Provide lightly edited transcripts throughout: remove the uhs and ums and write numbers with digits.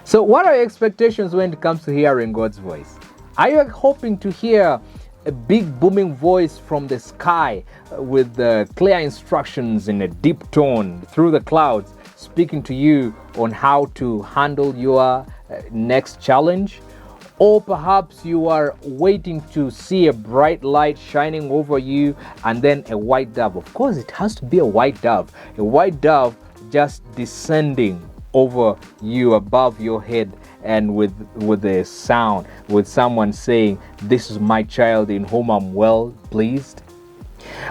So what are your expectations when it comes to hearing God's voice? Are you hoping to hear a big booming voice from the sky with clear instructions in a deep tone through the clouds, speaking to you on how to handle your next challenge? Or perhaps you are waiting to see a bright light shining over you and then a white dove. Of course, it has to be a white dove just descending over you above your head, and with a sound, with someone saying, "This is my child in whom I'm well pleased."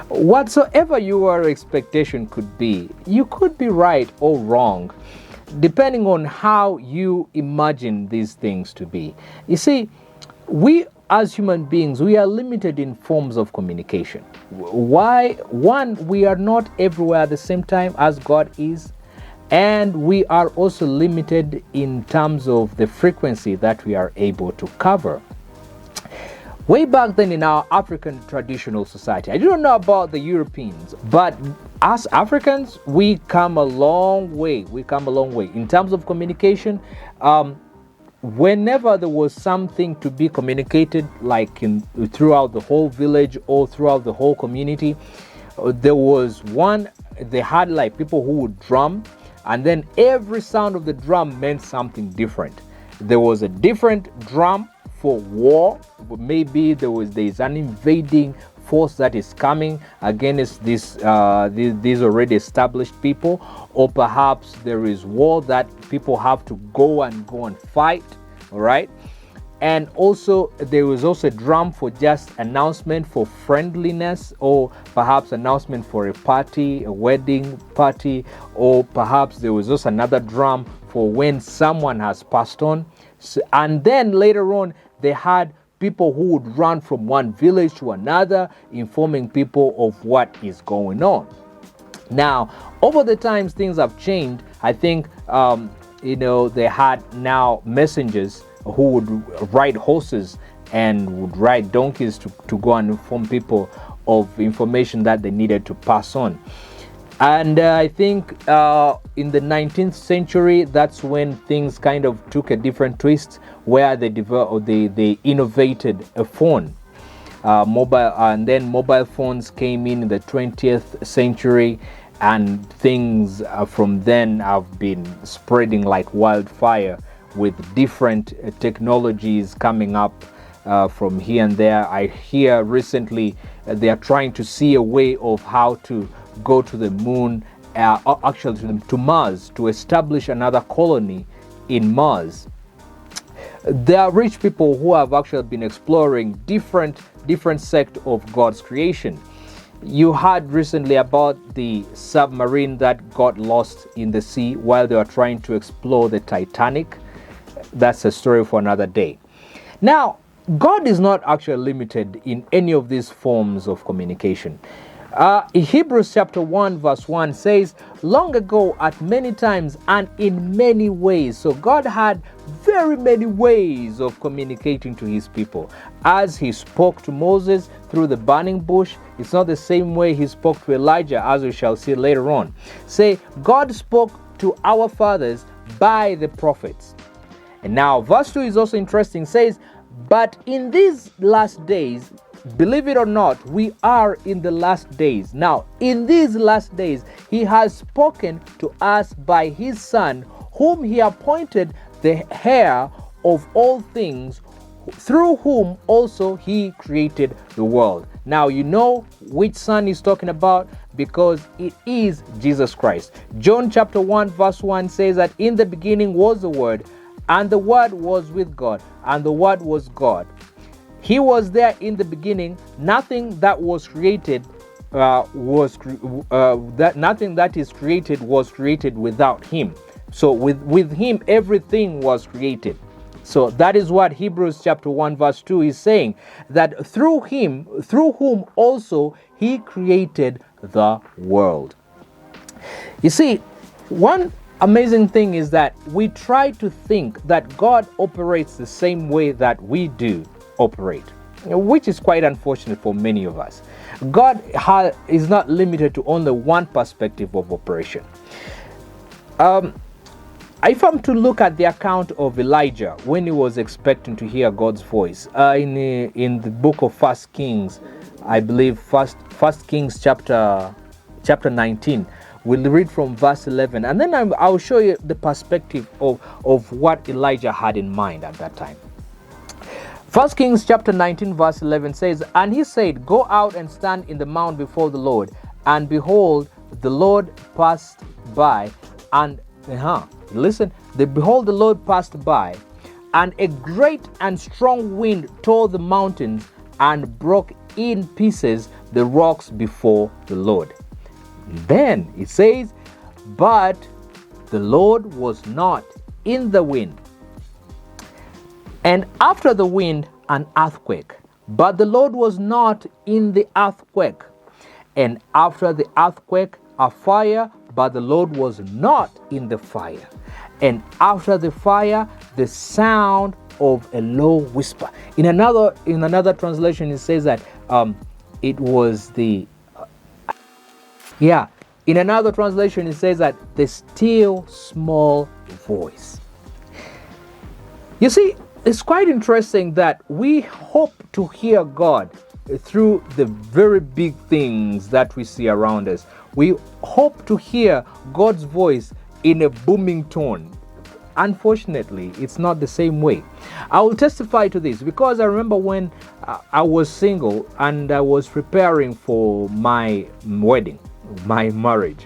Whatsoever your expectation could be, you could be right or wrong, depending on how you imagine these things to be. You see, we as human beings, we are limited in forms of communication. Why? One, we are not everywhere at the same time as God is. And we are also limited in terms of the frequency that we are able to cover. Way back then in our African traditional society, I don't know about the Europeans, but as Africans, we come a long way. In terms of communication. Whenever there was something to be communicated, like throughout the whole village or throughout the whole community, they had like people who would drum, and then every sound of the drum meant something different. There was a different drum for war. Maybe there's an invading force that is coming against these already established people, or perhaps there is war that people have to go and fight. All right. And also there was also a drum for just announcement for friendliness, or perhaps announcement for a party, a wedding party, or perhaps there was also another drum for when someone has passed on. And then later on, they had people who would run from one village to another, informing people of what is going on. Now, over the times, things have changed. I think, they had now messengers who would ride horses and would ride donkeys to go and inform people of information that they needed to pass on. And I think in the 19th century, that's when things kind of took a different twist, where they innovated a phone, and then mobile phones came in the 20th century, and things from then have been spreading like wildfire, with different technologies coming up from here and there. I hear recently they are trying to see a way of how to go to the moon, to Mars, to establish another colony in Mars. There are rich people who have actually been exploring different sects of God's creation. You heard recently about the submarine that got lost in the sea while they were trying to explore the Titanic. That's a story for another day. Now, God is not actually limited in any of these forms of communication. Hebrews chapter 1 verse 1 says, "Long ago, at many times and in many ways." So God had very many ways of communicating to his people. As he spoke to Moses through the burning bush, it's not the same way he spoke to Elijah, as we shall see later on. Say, God spoke to our fathers by the prophets. And now verse 2 is also interesting. It says, "But in these last days," believe it or not, we are in the last days. Now, in these last days, he has spoken to us by his Son, whom he appointed the heir of all things, through whom also he created the world. Now, you know which Son he's talking about, because it is Jesus Christ. John chapter 1 verse 1 says that in the beginning was the Word, and the Word was with God, and the Word was God. He was there in the beginning. Nothing that was created nothing that is created was created without him. So with him everything was created. So that is what Hebrews chapter 1 verse 2 is saying, that through whom also he created the world. You see, one amazing thing is that we try to think that God operates the same way that we do operate, which is quite unfortunate for many of us. God is not limited to only one perspective of operation. I If I'm to look at the account of Elijah when he was expecting to hear God's voice, in the book of First Kings, I believe First Kings chapter 19, we'll read from verse 11, and then I'll show you the perspective of what Elijah had in mind at that time. First Kings chapter 19 verse 11 says, "And he said, Go out and stand in the mount before the Lord. And behold, the Lord passed by, and behold, the Lord passed by, and a great and strong wind tore the mountains and broke in pieces the rocks before the Lord." Then it says, "But the Lord was not in the wind. And after the wind, an earthquake. But the Lord was not in the earthquake. And after the earthquake, a fire. But the Lord was not in the fire. And after the fire, the sound of a low whisper." In another translation, it says that it was the In another translation, it says that the still small voice. You see, it's quite interesting that we hope to hear God through the very big things that we see around us. We hope to hear God's voice in a booming tone. Unfortunately, it's not the same way. I will testify to this because I remember when I was single and I was preparing for my wedding, my marriage.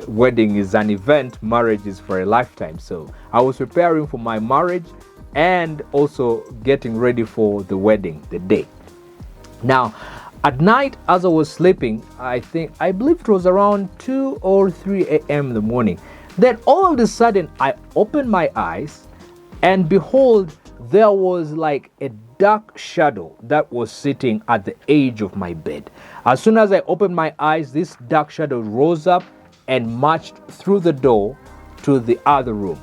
Wedding is an event, marriage is for a lifetime. So I was preparing for my marriage and also getting ready for the wedding, the day. Now, at night, as I was sleeping, I believe it was around 2 or 3 a.m. in the morning. Then all of a sudden, I opened my eyes, and behold, there was like a dark shadow that was sitting at the edge of my bed. As soon as I opened my eyes, this dark shadow rose up and marched through the door to the other room.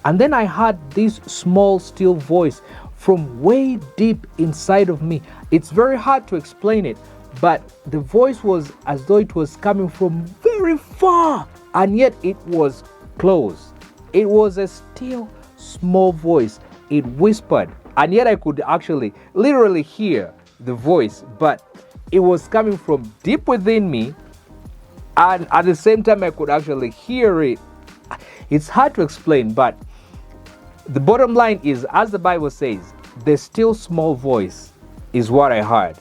And then I heard this small, still voice from way deep inside of me. It's very hard to explain it, but the voice was as though it was coming from very far, and yet it was close. It was a still, small voice. It whispered, and yet I could actually literally hear the voice, but it was coming from deep within me, and at the same time I could actually hear it. It's hard to explain, but the bottom line is, as the Bible says, the still small voice is what I heard.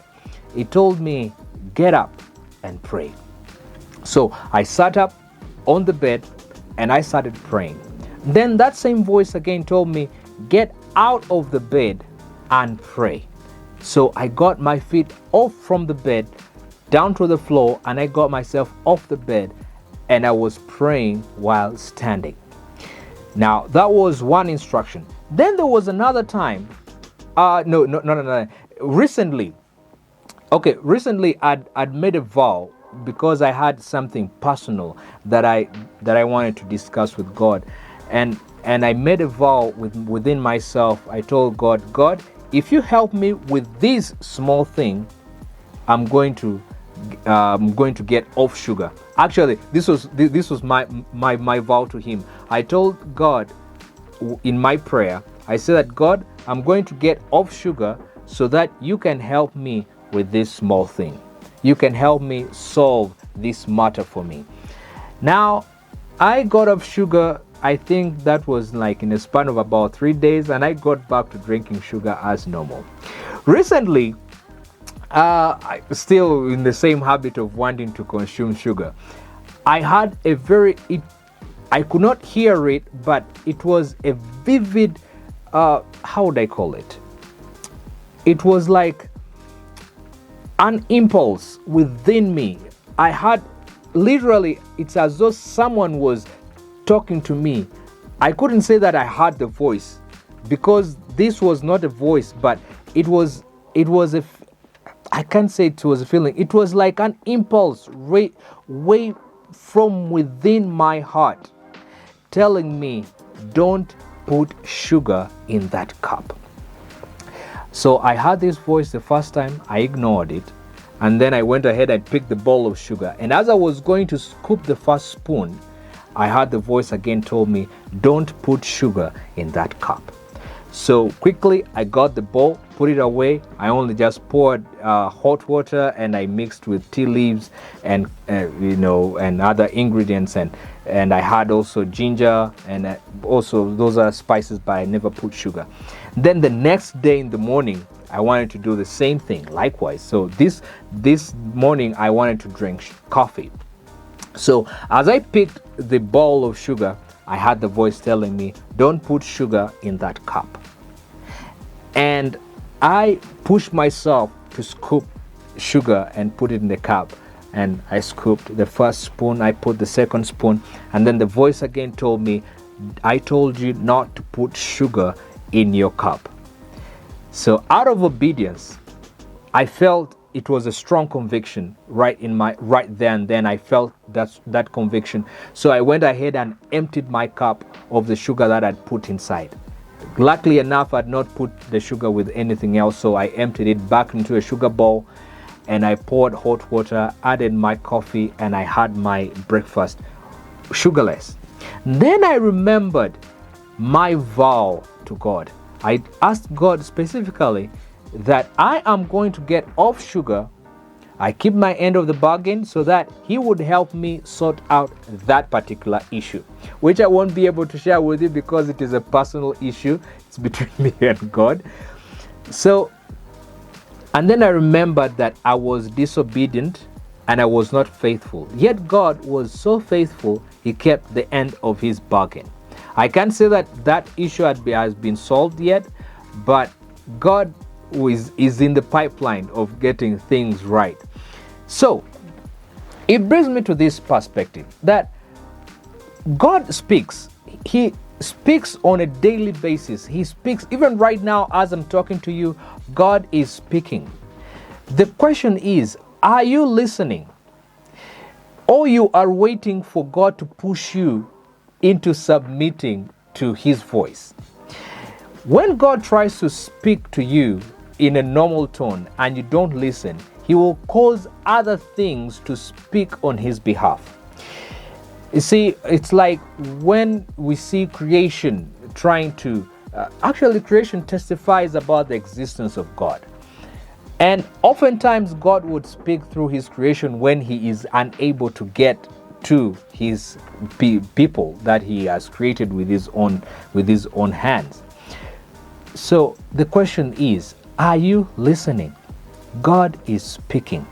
It told me, get up and pray. So I sat up on the bed and I started praying. Then that same voice again told me, get out of the bed and pray. So I got my feet off from the bed down to the floor, and I got myself off the bed and I was praying while standing. Now, that was one instruction. Then there was another time. No. Recently, I'd made a vow because I had something personal that I wanted to discuss with God, and I made a vow within myself. I told God, if you help me with this small thing, I'm going to get off sugar. Actually, this was my vow to Him. I told God in my prayer, I said that, God, I'm going to get off sugar so that you can help me with this small thing. You can help me solve this matter for me. Now, I got off sugar. I think that was like in a span of about 3 days, and I got back to drinking sugar as normal. Recently, I still in the same habit of wanting to consume sugar. I had I could not hear it, but it was a vivid, how would I call it? It was like an impulse within me. I had literally, it's as though someone was talking to me. I couldn't say that I heard the voice because this was not a voice, but it was I can't say it was a feeling. It was like an impulse way from within my heart telling me, don't put sugar in that cup. So I heard this voice the first time, I ignored it, and then I went ahead and picked the bowl of sugar. And as I was going to scoop the first spoon, I heard the voice again told me, don't put sugar in that cup. So quickly I got the bowl, put it away. I only just poured hot water, and I mixed with tea leaves and and other ingredients, and I had also ginger, and also those are spices, but I never put sugar. Then the next day in the morning, I wanted to do the same thing likewise. So this morning I wanted to drink coffee. So as I picked the bowl of sugar, I had the voice telling me, don't put sugar in that cup. And I pushed myself to scoop sugar and put it in the cup. And I scooped the first spoon, I put the second spoon, and then the voice again told me, I told you not to put sugar in your cup. So out of obedience, I felt it was a strong conviction right there and then. I felt that conviction. So I went ahead and emptied my cup of the sugar that I'd put inside. Luckily enough, I'd not put the sugar with anything else, so I emptied it back into a sugar bowl, and I poured hot water, added my coffee, and I had my breakfast sugarless. Then I remembered my vow to God. I asked God specifically that I am going to get off sugar. I keep my end of the bargain so that He would help me sort out that particular issue, which I won't be able to share with you because it is a personal issue. It's between me and God. So, and then I remembered that I was disobedient and I was not faithful. Yet God was so faithful, He kept the end of His bargain. I can't say that issue has been solved yet, but God is in the pipeline of getting things right. So it brings me to this perspective that God speaks. He speaks on a daily basis. He speaks even right now as I'm talking to you. God is speaking. The question is, are you listening? Or you are waiting for God to push you into submitting to His voice? When God tries to speak to you in a normal tone and you don't listen, He will cause other things to speak on His behalf. You see, it's like when we see creation trying to, actually creation testifies about the existence of God. And oftentimes God would speak through His creation when He is unable to get to His people that He has created with His own hands. So the question is, are you listening? God is speaking.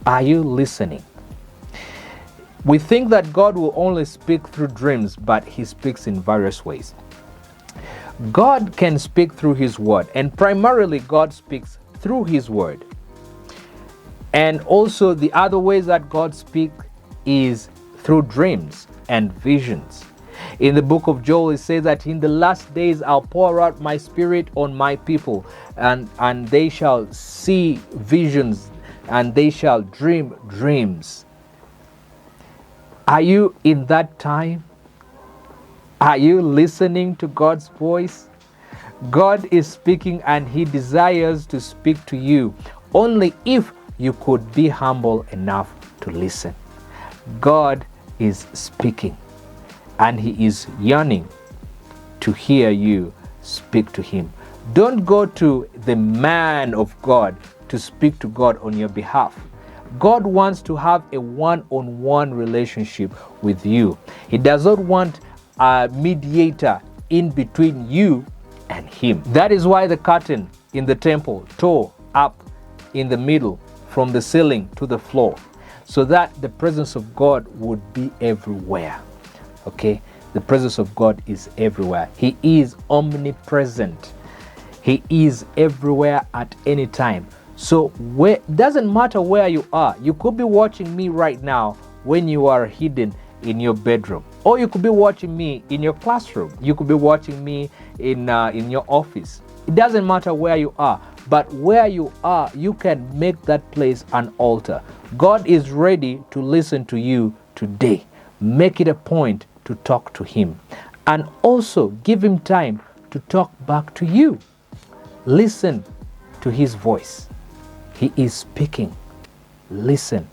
Are you listening? We think that God will only speak through dreams, but He speaks in various ways. God can speak through His word, and primarily God speaks through His word. And also the other ways that God speaks is through dreams and visions. In the book of Joel, it says that in the last days I'll pour out my spirit on my people, and they shall see visions, and they shall dream dreams. Are you in that time? Are you listening to God's voice? God is speaking, and He desires to speak to you only if you could be humble enough to listen. God is speaking, and He is yearning to hear you speak to Him. Don't go to the man of God to speak to God on your behalf. God wants to have a one-on-one relationship with you. He does not want a mediator in between you and Him. That is why the curtain in the temple tore up in the middle from the ceiling to the floor, so that the presence of God would be everywhere. Okay? The presence of God is everywhere. He is omnipresent. He is everywhere at any time. So it doesn't matter where you are. You could be watching me right now when you are hidden in your bedroom, or you could be watching me in your classroom. You could be watching me in your office. It doesn't matter where you are, but where you are, you can make that place an altar. God is ready to listen to you today. Make it a point to talk to Him, and also give Him time to talk back to you. Listen to His voice. He is speaking. Listen